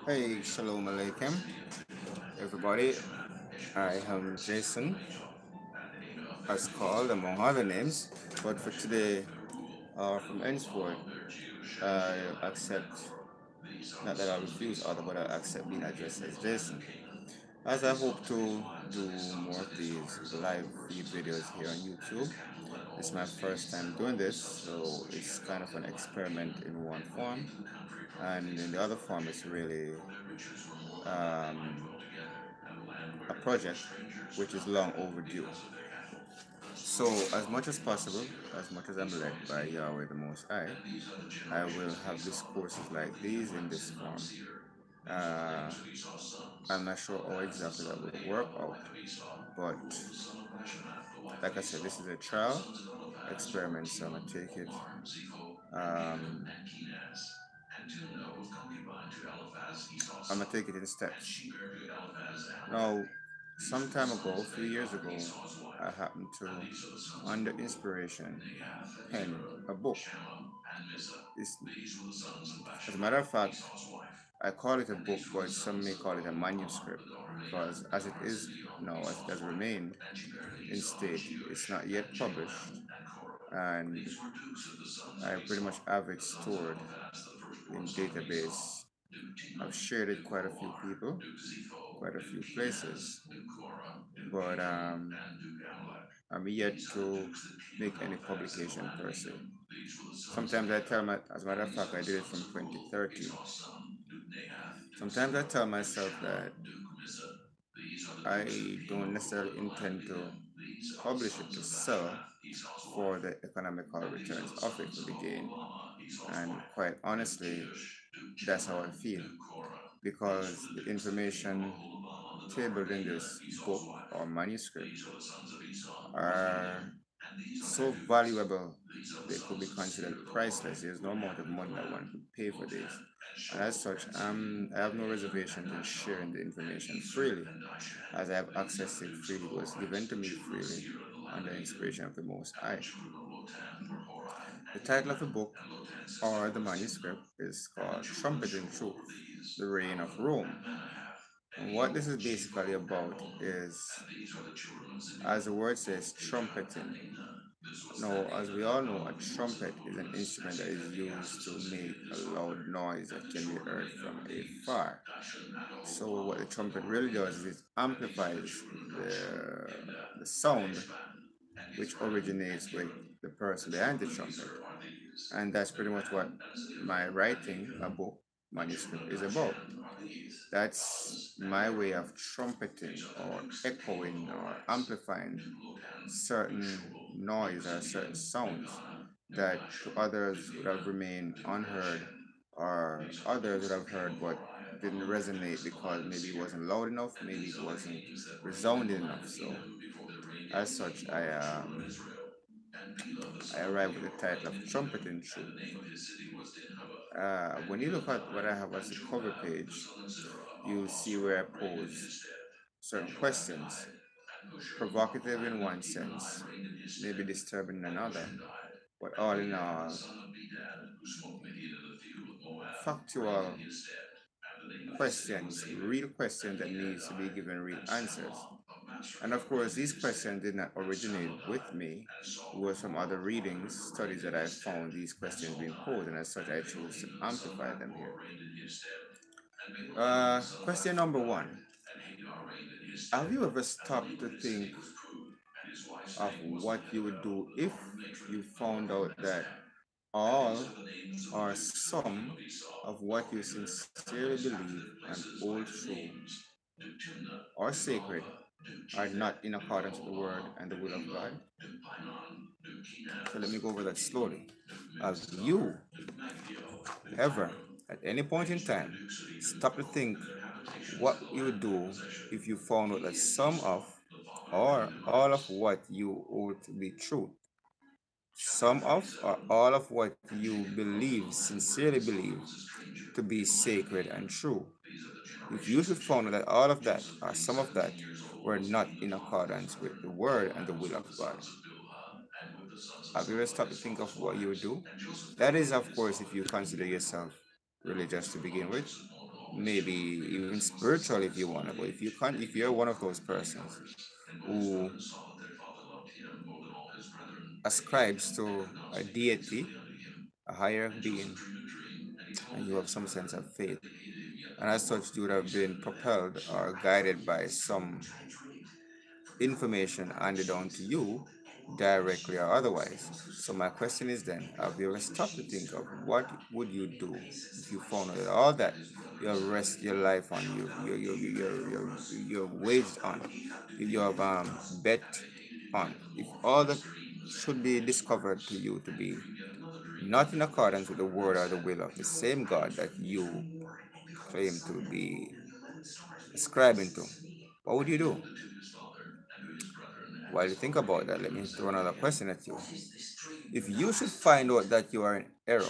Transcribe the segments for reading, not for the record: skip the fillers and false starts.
Hey, Shalom Aleichem, everybody. I am Jason, as called among other names, but for today, from henceforth, I accept, not that I refuse other, but I accept being addressed as Jason. As I hope to do more of these live feed videos here on YouTube. It's my first time doing this, so it's kind of an experiment in one form, and in the other form, it's really um, a project which is long overdue. So, as much as possible, as much as I'm led by Yahweh the Most High, I will have discourses like these in this form. Uh, I'm not sure how exactly that will work out, but like I said, this is a trial experiment, so I'm gonna take it. Um, I'm gonna take it in steps. Now, some time ago, a few years ago, I happened to, under inspiration, pen a book. It's, as a matter of fact, I call it a book, but some may call it a manuscript, because as it is now, as it has remained in state, it's not yet published, and I pretty much have it stored in database. I've shared it quite a few people, quite a few places, but I'm yet to make any publication per se. Sometimes I tell my, as a matter of fact, I did it from 2013. Sometimes I tell myself that I don't necessarily intend to publish it to sell for the economical returns of it for the gain. And quite honestly, that's how I feel, because the information tabled in this book or manuscript are so valuable they could be considered priceless. There's no amount of money that one could pay for this. And as such, I have no reservations in sharing the information freely, as I have access to it freely. It was given to me freely under inspiration of the Most High. The title of the book or the manuscript is called Trumpeting Truth, the Reign of Rome. And what this is basically about is, as the word says, trumpeting. Now, as we all know, a trumpet is an instrument that is used to make a loud noise that can be heard from afar. So, what the trumpet really does is it amplifies the sound which originates with the person behind the trumpet. And that's pretty much what my writing, my book, manuscript is about. That's my way of trumpeting or echoing or amplifying certain noise or certain sounds that to others would have remained unheard, or others would have heard but didn't resonate because maybe it wasn't loud enough, maybe it wasn't resounding enough. So as such, I arrived with the title of Trumpeting Truth. When you look at what I have as a cover page, you'll see where I pose certain questions, provocative in one sense, maybe disturbing in another, but all in all, factual questions, real questions that needs to be given real answers. And of course, these questions did not originate with me. It was from other readings, studies that I found these questions being posed, and as such, I chose to amplify them here. Question number one. Have you ever stopped to think of what you would do if you found out that all or some of what you sincerely believe and hold true or sacred are not in accordance with the word and the will of God? So let me go over that slowly. Have you ever, at any point in time, stopped to think what you would do if you found out that some of or all of what you hold to be true, some of or all of what you believe, sincerely believe, to be sacred and true? If you should find that all of that or some of that were not in accordance with the word and the will of God, have you ever stopped to think of what you would do? That is, of course, if you consider yourself religious to begin with. maybe even spiritual if you want to, but if you're one of those persons who ascribes to a deity, a higher being, and you have some sense of faith, and as such you would have been propelled or guided by some information handed down to you directly or otherwise. So my question is then, have you ever stopped to think of what would you do if you found out that all that you have rest your life on, you're waged on, you have bet on, if all that should be discovered to you to be not in accordance with the word or the will of the same God that you claim to be ascribing to, what would you do? While you think about that, let me throw another question at you. If you should find out that you are in error,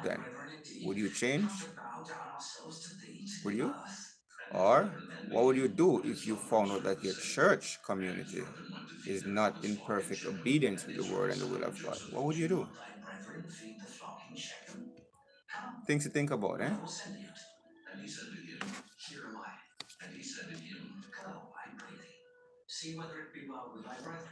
then would you change? Would you? Or what would you do if you found out that your church community is not in perfect obedience with the word and the will of God? What would you do? Things to think about, eh? And he said to him, here am I. And he said to him, go, I pray thee, see whether it be well with thy brethren,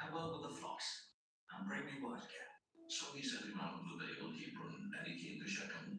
and well with the flocks, and bring me word again. So he sent him out of the vale of Hebron, and he came to Shechem.